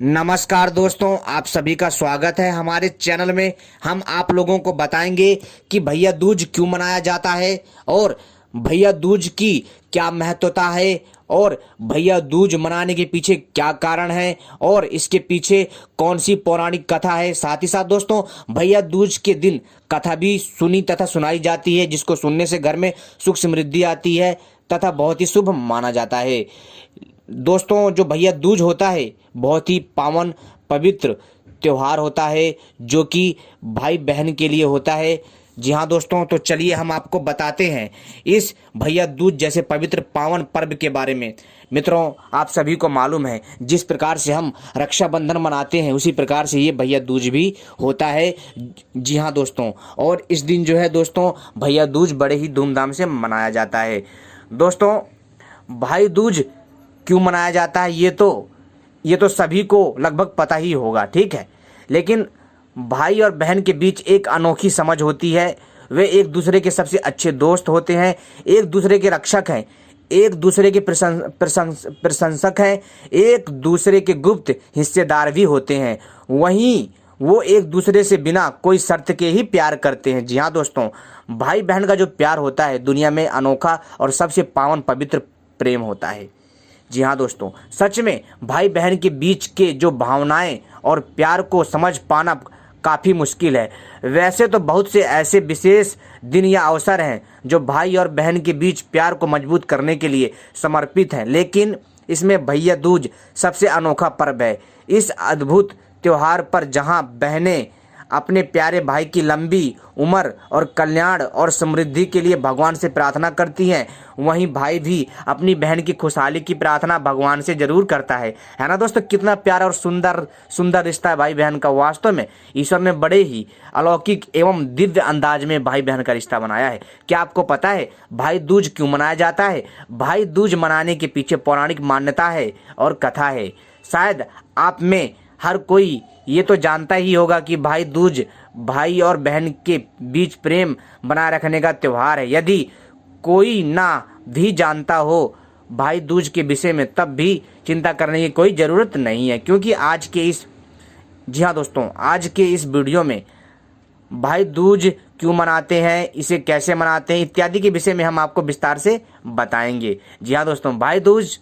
नमस्कार दोस्तों, आप सभी का स्वागत है हमारे चैनल में। हम आप लोगों को बताएंगे कि भैया दूज क्यों मनाया जाता है और भैया दूज की क्या महत्वता है और भैया दूज मनाने के पीछे क्या कारण है और इसके पीछे कौन सी पौराणिक कथा है। साथ ही साथ दोस्तों, भैया दूज के दिन कथा भी सुनी तथा सुनाई जाती है, जिसको सुनने से घर में सुख समृद्धि आती है तथा बहुत ही शुभ माना जाता है। दोस्तों, जो भैया दूज होता है बहुत ही पावन पवित्र त्योहार होता है, जो कि भाई बहन के लिए होता है। जी हाँ दोस्तों, तो चलिए हम आपको बताते हैं इस भैया दूज जैसे पवित्र पावन पर्व के बारे में। मित्रों, आप सभी को मालूम है जिस प्रकार से हम रक्षाबंधन मनाते हैं उसी प्रकार से ये भैया दूज भी होता है। जी हाँ दोस्तों, और इस दिन जो है दोस्तों भैया दूज बड़े ही धूमधाम से मनाया जाता है। दोस्तों, भाई दूज क्यों मनाया जाता है ये तो सभी को लगभग पता ही होगा, ठीक है। लेकिन भाई और बहन के बीच एक अनोखी समझ होती है। वे एक दूसरे के सबसे अच्छे दोस्त होते हैं, एक दूसरे के रक्षक हैं, एक दूसरे के प्रशंसक हैं, एक दूसरे के गुप्त हिस्सेदार भी होते हैं। वहीं वो एक दूसरे से बिना कोई शर्त के ही प्यार करते हैं। जी हाँ दोस्तों, भाई बहन का जो प्यार होता है दुनिया में अनोखा और सबसे पावन पवित्र प्रेम होता है। जी हाँ दोस्तों, सच में भाई बहन के बीच के जो भावनाएं और प्यार को समझ पाना काफ़ी मुश्किल है। वैसे तो बहुत से ऐसे विशेष दिन या अवसर हैं जो भाई और बहन के बीच प्यार को मजबूत करने के लिए समर्पित हैं, लेकिन इसमें भैया दूज सबसे अनोखा पर्व है। इस अद्भुत त्योहार पर जहां बहनें अपने प्यारे भाई की लंबी उम्र और कल्याण और समृद्धि के लिए भगवान से प्रार्थना करती हैं, वहीं भाई भी अपनी बहन की खुशहाली की प्रार्थना भगवान से जरूर करता है ना दोस्तों। कितना प्यारा और सुंदर सुंदर रिश्ता है भाई बहन का। वास्तव में ईश्वर ने बड़े ही अलौकिक एवं दिव्य अंदाज में भाई बहन का रिश्ता बनाया है। क्या आपको पता है भाई दूज क्यों मनाया जाता है? भाई दूज मनाने के पीछे पौराणिक मान्यता है और कथा है। शायद आप में हर कोई ये तो जानता ही होगा कि भाई दूज भाई और बहन के बीच प्रेम बनाए रखने का त्यौहार है। यदि कोई ना भी जानता हो भाई दूज के विषय में, तब भी चिंता करने की कोई ज़रूरत नहीं है, क्योंकि जी हाँ दोस्तों, आज के इस वीडियो में भाई दूज क्यों मनाते हैं, इसे कैसे मनाते हैं इत्यादि के विषय में हम आपको विस्तार से बताएंगे। जी हाँ दोस्तों, भाई दूज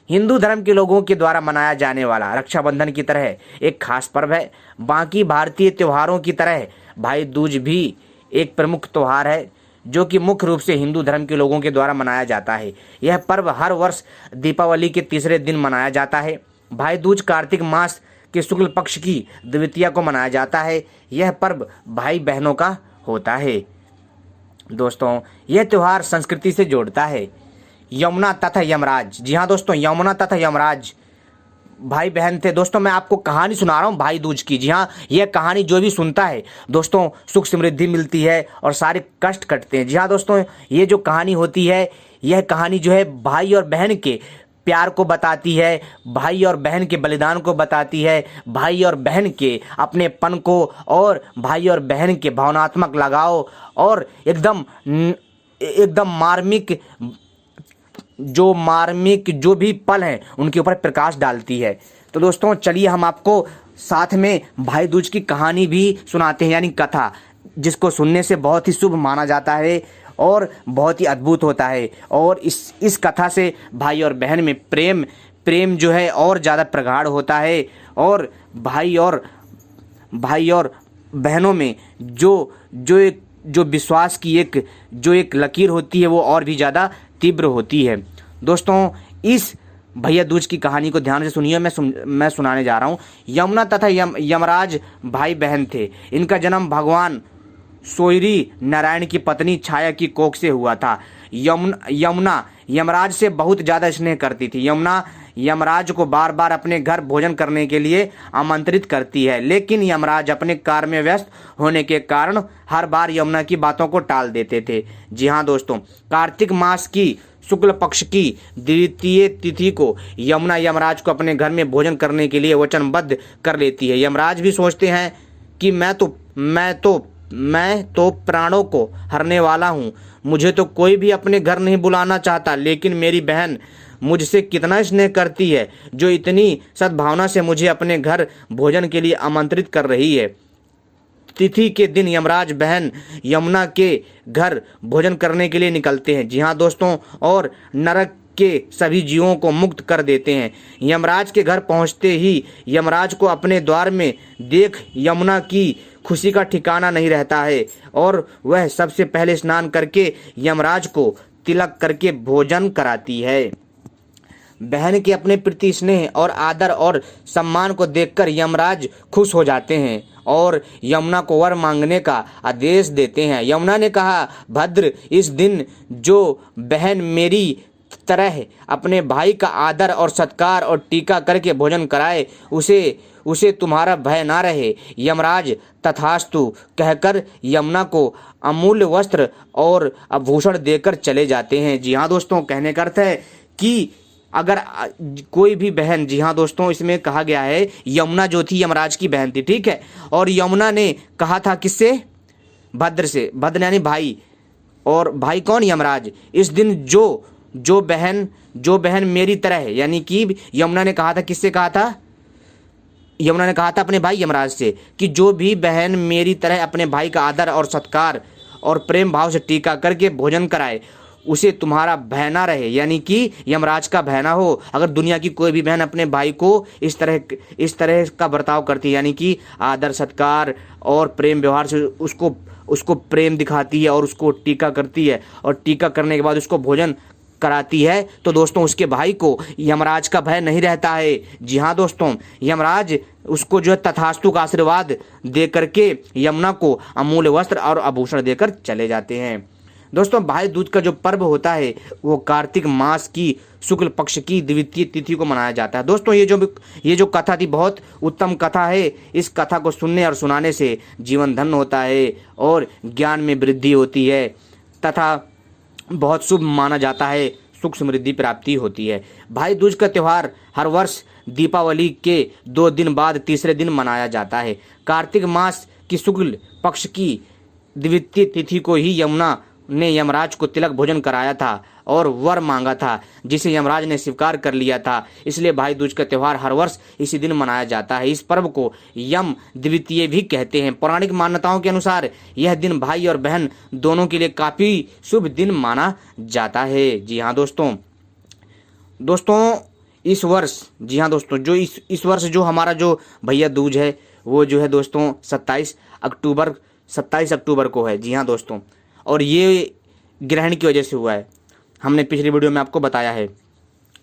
हिंदू धर्म के लोगों के द्वारा मनाया जाने वाला रक्षाबंधन की तरह एक खास पर्व है। बाकी भारतीय त्योहारों की तरह भाई दूज भी एक प्रमुख त्यौहार है जो कि मुख्य रूप से हिंदू धर्म के लोगों के द्वारा मनाया जाता है। यह पर्व हर वर्ष दीपावली के तीसरे दिन मनाया जाता है। भाई दूज कार्तिक मास के शुक्ल पक्ष की द्वितीया को मनाया जाता है। यह पर्व भाई बहनों का होता है। दोस्तों, यह त्यौहार संस्कृति से जोड़ता है। यमुना तथा यमराज, जी हाँ दोस्तों, यमुना तथा यमराज भाई बहन थे। दोस्तों, मैं आपको कहानी सुना रहा हूँ भाई दूज की। जी हाँ, यह कहानी जो भी सुनता है दोस्तों सुख समृद्धि मिलती है और सारे कष्ट कटते हैं। जी हाँ दोस्तों, ये जो कहानी होती है यह कहानी जो है भाई और बहन के प्यार को बताती है, भाई और बहन के बलिदान को बताती है, भाई और बहन के अपनेपन को और भाई और बहन के भावनात्मक लगाव और एकदम मार्मिक जो भी पल हैं उनके ऊपर प्रकाश डालती है। तो दोस्तों चलिए हम आपको साथ में भाई दूज की कहानी भी सुनाते हैं, यानी कथा, जिसको सुनने से बहुत ही शुभ माना जाता है और बहुत ही अद्भुत होता है। और इस कथा से भाई और बहन में प्रेम जो है और ज़्यादा प्रगाढ़ होता है और भाई और बहनों में जो विश्वास की एक लकीर होती है वो और भी ज़्यादा तीव्र होती है। दोस्तों, इस भैया दूज की कहानी को ध्यान से सुनिए। मैं सुनाने जा रहा हूँ। यमुना तथा यमराज भाई बहन थे। इनका जन्म भगवान सोयरी नारायण की पत्नी छाया की कोख से हुआ था। यमुना यमराज से बहुत ज़्यादा स्नेह करती थी। यमुना यमराज को बार बार अपने घर भोजन करने के लिए आमंत्रित करती है, लेकिन यमराज अपने कार्य में व्यस्त होने के कारण हर बार यमुना की बातों को टाल देते थे। जी हाँ दोस्तों, कार्तिक मास की शुक्ल पक्ष की द्वितीय तिथि को यमुना यमराज को अपने घर में भोजन करने के लिए वचनबद्ध कर लेती है। यमराज भी सोचते हैं कि मैं तो प्राणों को हरने वाला हूँ, मुझे तो कोई भी अपने घर नहीं बुलाना चाहता, लेकिन मेरी बहन मुझसे कितना स्नेह करती है, जो इतनी सद्भावना से मुझे अपने घर भोजन के लिए आमंत्रित कर रही है। तिथि के दिन यमराज बहन यमुना के घर भोजन करने के लिए निकलते हैं। जी हाँ दोस्तों, और नरक के सभी जीवों को मुक्त कर देते हैं। यमराज के घर पहुंचते ही यमराज को अपने द्वार में देख यमुना की खुशी का ठिकाना नहीं रहता है और वह सबसे पहले स्नान करके यमराज को तिलक करके भोजन कराती है। बहन के अपने प्रति स्नेह और आदर और सम्मान को देखकर यमराज खुश हो जाते हैं और यमुना को वर मांगने का आदेश देते हैं। यमुना ने कहा, भद्र, इस दिन जो बहन मेरी तरह अपने भाई का आदर और सत्कार और टीका करके भोजन कराए, उसे तुम्हारा भय ना रहे। यमराज तथास्तु कहकर यमुना को अमूल्य वस्त्र और आभूषण देकर चले जाते हैं। जी हाँ दोस्तों, कहने का अर्थ है कि अगर कोई भी बहन, जी हाँ दोस्तों, इसमें कहा गया है यमुना जो थी यमराज की बहन थी, ठीक है, और यमुना ने कहा था किससे? भद्र से। भद्र यानी भाई, और भाई कौन? यमराज। इस दिन जो बहन मेरी तरह है, यानी कि यमुना ने कहा था, किससे कहा था? यमुना ने कहा था अपने भाई यमराज से कि जो भी बहन मेरी तरह अपने भाई का आदर और सत्कार और प्रेम भाव से टीका करके भोजन कराए, उसे तुम्हारा भय ना रहे, यानी कि यमराज का भय ना हो। अगर दुनिया की कोई भी बहन अपने भाई को इस तरह का बर्ताव करती है, यानी कि आदर सत्कार और प्रेम व्यवहार से उसको प्रेम दिखाती है और उसको टीका करती है और टीका करने के बाद उसको भोजन कराती है, तो दोस्तों उसके भाई को यमराज का भय नहीं रहता है। जी हाँ दोस्तों, यमराज उसको जो है तथास्तु का आशीर्वाद दे करके यमुना को अमूल्य वस्त्र और आभूषण देकर चले जाते हैं। दोस्तों, भाई दूज का जो पर्व होता है वो कार्तिक मास की शुक्ल पक्ष की द्वितीय तिथि को मनाया जाता है। दोस्तों, ये जो कथा थी बहुत उत्तम कथा है। इस कथा को सुनने और सुनाने से जीवन धन्य होता है और ज्ञान में वृद्धि होती है तथा बहुत शुभ माना जाता है, सुख समृद्धि प्राप्ति होती है। भाई दूज का त्यौहार हर वर्ष दीपावली के 2 दिन बाद तीसरे दिन मनाया जाता है। कार्तिक मास की शुक्ल पक्ष की द्वितीय तिथि को ही यमुना ने यमराज को तिलक भोजन कराया था और वर मांगा था, जिसे यमराज ने स्वीकार कर लिया था। इसलिए भाई दूज का त्यौहार हर वर्ष इसी दिन मनाया जाता है। इस पर्व को यम द्वितीय भी कहते हैं। पौराणिक मान्यताओं के अनुसार यह दिन भाई और बहन दोनों के लिए काफी शुभ दिन माना जाता है। जी हाँ दोस्तों, इस वर्ष, जी हाँ दोस्तों, जो इस वर्ष जो हमारा जो भैया दूज है वो जो है दोस्तों 27 अक्टूबर को है। जी हाँ दोस्तों, और ये ग्रहण की वजह से हुआ है, हमने पिछली वीडियो में आपको बताया है।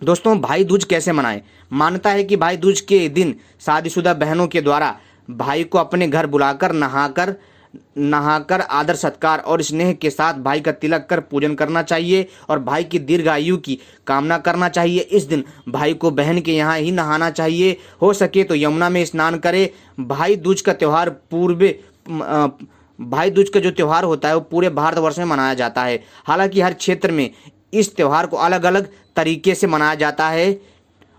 दोस्तों, भाई दूज कैसे मनाएं? मान्यता है कि भाई दूज के दिन शादीशुदा बहनों के द्वारा भाई को अपने घर बुलाकर नहाकर आदर सत्कार और स्नेह के साथ भाई का तिलक कर पूजन करना चाहिए और भाई की दीर्घायु की कामना करना चाहिए। इस दिन भाई को बहन के यहाँ ही नहाना चाहिए, हो सके तो यमुना में स्नान करे। भाई दूज का जो त्यौहार होता है वो पूरे भारतवर्ष में मनाया जाता है। हालांकि हर क्षेत्र में इस त्यौहार को अलग अलग तरीके से मनाया जाता है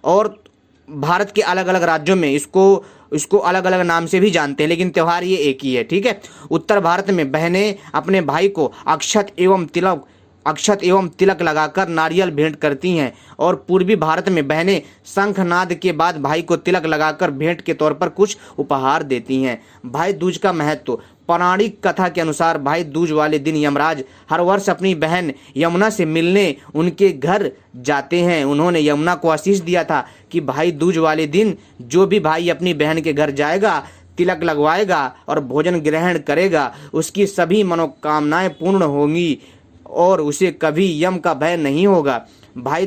और भारत के अलग अलग राज्यों में इसको अलग अलग नाम से भी जानते हैं, लेकिन त्यौहार ये एक ही है, ठीक है। उत्तर भारत में बहनें अपने भाई को अक्षत एवं तिलक लगाकर नारियल भेंट करती हैं और पूर्वी भारत में बहनें शंखनाद के बाद भाई को तिलक लगाकर भेंट के तौर पर कुछ उपहार देती हैं। भाई दूज का महत्व। पौराणिक कथा के अनुसार भाई दूज वाले दिन यमराज हर वर्ष अपनी बहन यमुना से मिलने उनके घर जाते हैं। उन्होंने यमुना को आशीष दिया था कि भाई दूज वाले दिन जो भी भाई अपनी बहन के घर जाएगा, तिलक लगवाएगा और भोजन ग्रहण करेगा, उसकी सभी मनोकामनाएं पूर्ण होंगी और उसे कभी यम का भय नहीं होगा। भाई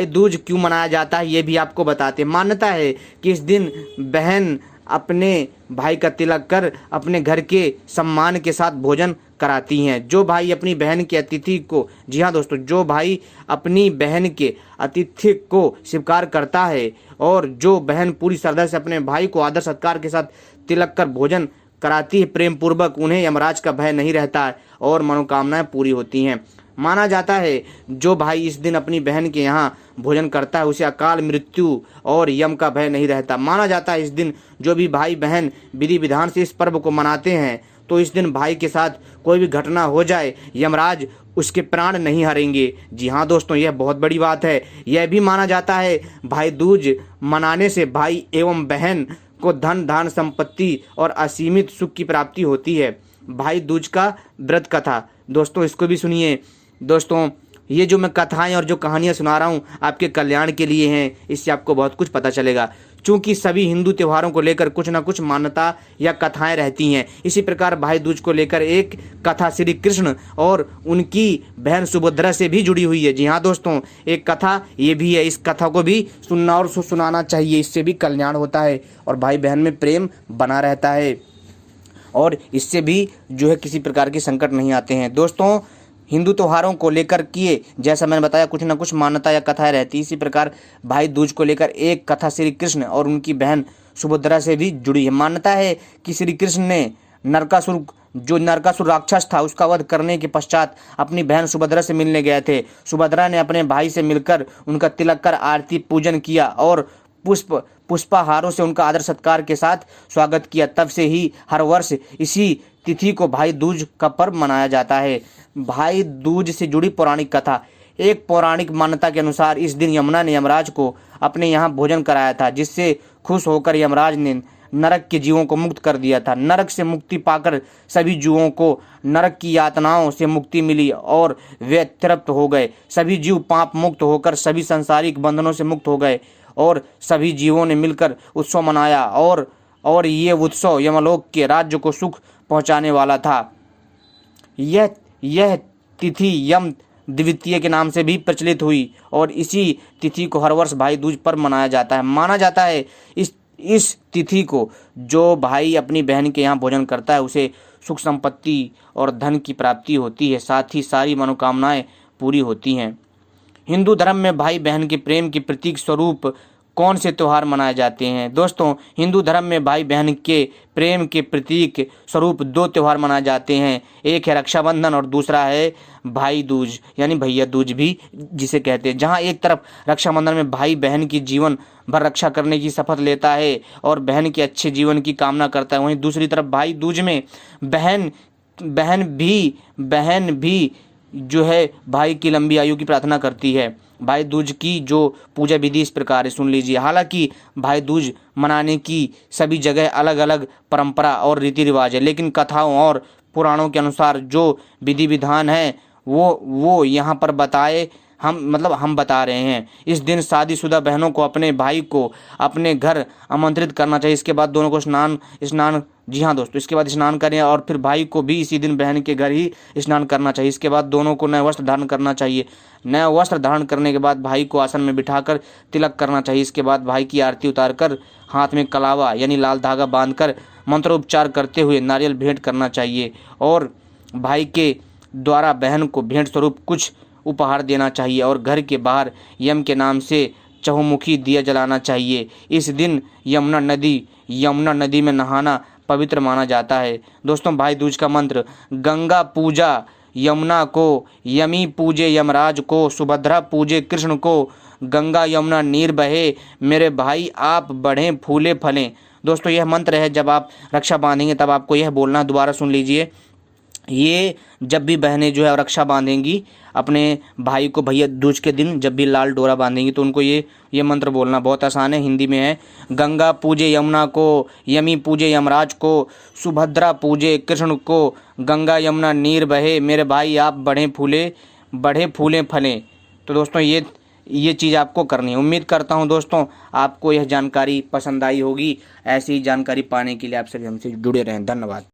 दूज क्यों मनाया जाता है ये भी आपको बताते हैं। मान्यता है कि इस दिन बहन अपने भाई का तिलक कर अपने घर के सम्मान के साथ भोजन कराती हैं। जो भाई अपनी बहन के अतिथि को, जी हाँ दोस्तों, जो भाई अपनी बहन के अतिथि को स्वीकार करता है और जो बहन पूरी श्रद्धा से अपने भाई को आदर सत्कार के साथ तिलक कर भोजन कराती है प्रेम पूर्वक, उन्हें यमराज का भय नहीं रहता है और मनोकामनाएं पूरी होती हैं। माना जाता है जो भाई इस दिन अपनी बहन के यहाँ भोजन करता है उसे अकाल मृत्यु और यम का भय नहीं रहता। माना जाता है इस दिन जो भी भाई बहन विधि विधान से इस पर्व को मनाते हैं तो इस दिन भाई के साथ कोई भी घटना हो जाए, यमराज उसके प्राण नहीं हारेंगे। जी हाँ दोस्तों, यह बहुत बड़ी बात है। यह भी माना जाता है भाई दूज मनाने से भाई एवं बहन को धन धान संपत्ति और असीमित सुख की प्राप्ति होती है। भाई दूज का व्रत कथा दोस्तों, इसको भी सुनिए। दोस्तों ये जो मैं कथाएं और जो कहानियां सुना रहा हूं आपके कल्याण के लिए हैं, इससे आपको बहुत कुछ पता चलेगा। चूंकि सभी हिंदू त्योहारों को लेकर कुछ ना कुछ मान्यता या कथाएं रहती हैं, इसी प्रकार भाई दूज को लेकर एक कथा श्री कृष्ण और उनकी बहन सुभद्रा से भी जुड़ी हुई है। जी हाँ दोस्तों, एक कथा ये भी है। इस कथा को भी सुनना और सुनाना चाहिए, इससे भी कल्याण होता है और भाई बहन में प्रेम बना रहता है और इससे भी जो है किसी प्रकार के संकट नहीं आते हैं। दोस्तों हिंदू त्योहारों को लेकर किए जैसा मैंने बताया कुछ ना कुछ मान्यता या कथाएं रहती, इसी प्रकार भाई दूज को लेकर एक कथा श्री कृष्ण और उनकी बहन सुभद्रा से भी जुड़ी है। मान्यता है कि श्री कृष्ण ने नरकासुर राक्षस था उसका वध करने के पश्चात अपनी बहन सुभद्रा से मिलने गए थे। सुभद्रा ने अपने भाई से मिलकर उनका तिलक कर आरती पूजन किया और पुष्पहारों से उनका आदर सत्कार के साथ स्वागत किया। तब से ही हर वर्ष इसी तिथि को भाई दूज का पर्व मनाया जाता है। भाई दूज से जुड़ी पौराणिक कथा। एक पौराणिक मान्यता के अनुसार इस दिन यमुना ने यमराज को अपने यहाँ भोजन कराया था, जिससे खुश होकर यमराज ने नरक के जीवों को मुक्त कर दिया था। नरक से मुक्ति पाकर सभी जीवों को नरक की यातनाओं से मुक्ति मिली और वे तृप्त हो गए। सभी जीव पाप मुक्त होकर सभी सांसारिक बंधनों से मुक्त हो गए और सभी जीवों ने मिलकर उत्सव मनाया और ये उत्सव यमलोक के राज्य को सुख पहुंचाने वाला था। यह तिथि यम द्वितीय के नाम से भी प्रचलित हुई और इसी तिथि को हर वर्ष भाई दूज पर मनाया जाता है। माना जाता है इस तिथि को जो भाई अपनी बहन के यहाँ भोजन करता है उसे सुख संपत्ति और धन की प्राप्ति होती है, साथ ही सारी मनोकामनाएं पूरी होती हैं। हिंदू धर्म में भाई बहन के प्रेम के प्रतीक स्वरूप कौन से त्यौहार मनाए जाते हैं? दोस्तों हिंदू धर्म में भाई बहन के प्रेम के प्रतीक स्वरूप दो त्यौहार मनाए जाते हैं। एक है रक्षाबंधन और दूसरा है भाई दूज यानी भैया दूज भी जिसे कहते हैं। जहां एक तरफ रक्षाबंधन में भाई बहन की जीवन भर रक्षा करने की शपथ लेता है और बहन के अच्छे जीवन की कामना करता है, वहीं दूसरी तरफ भाई दूज में बहन भी जो है भाई की लंबी आयु की प्रार्थना करती है। भाई दूज की जो पूजा विधि इस प्रकार है, सुन लीजिए। हालांकि भाई दूज मनाने की सभी जगह अलग अलग परंपरा और रीति रिवाज है, लेकिन कथाओं और पुराणों के अनुसार जो विधि विधान है वो यहाँ पर हम बता रहे हैं। इस दिन शादीशुदा बहनों को अपने भाई को अपने घर आमंत्रित करना चाहिए। इसके बाद दोनों को स्नान जी हाँ दोस्तों, इसके बाद स्नान करें और फिर भाई को भी इसी दिन बहन के घर ही स्नान करना चाहिए। इसके बाद दोनों को नए वस्त्र धारण करना चाहिए। नए वस्त्र धारण करने के बाद भाई को आसन में बिठाकर तिलक करना चाहिए। इसके बाद भाई की आरती उतारकर हाथ में कलावा यानी लाल धागा बांधकर मंत्रोच्चार करते हुए नारियल भेंट करना चाहिए और भाई के द्वारा बहन को भेंट स्वरूप कुछ उपहार देना चाहिए और घर के बाहर यम के नाम से चहुमुखी दिया जलाना चाहिए। इस दिन यमुना नदी में नहाना पवित्र माना जाता है। दोस्तों भाई दूज का मंत्र: गंगा पूजा यमुना को, यमी पूजे यमराज को, सुभद्रा पूजे कृष्ण को, गंगा यमुना नीर बहे, मेरे भाई आप बढ़ें फूले फलें। दोस्तों यह मंत्र है, जब आप रक्षा बांधेंगे तब आपको यह बोलना। दोबारा सुन लीजिए। ये जब भी बहनें जो है रक्षा बांधेंगी अपने भाई को भैया दूज के दिन, जब भी लाल डोरा बांधेंगी तो उनको ये मंत्र बोलना। बहुत आसान है, हिंदी में है। गंगा पूजे यमुना को, यमी पूजे यमराज को, सुभद्रा पूजे कृष्ण को, गंगा यमुना नीर बहे, मेरे भाई आप बढ़े फूले फलें। तो दोस्तों ये चीज़ आपको करनी है। उम्मीद करता हूँ दोस्तों आपको यह जानकारी पसंद आई होगी। ऐसी जानकारी पाने के लिए आप सभी हमसे जुड़े रहें। धन्यवाद।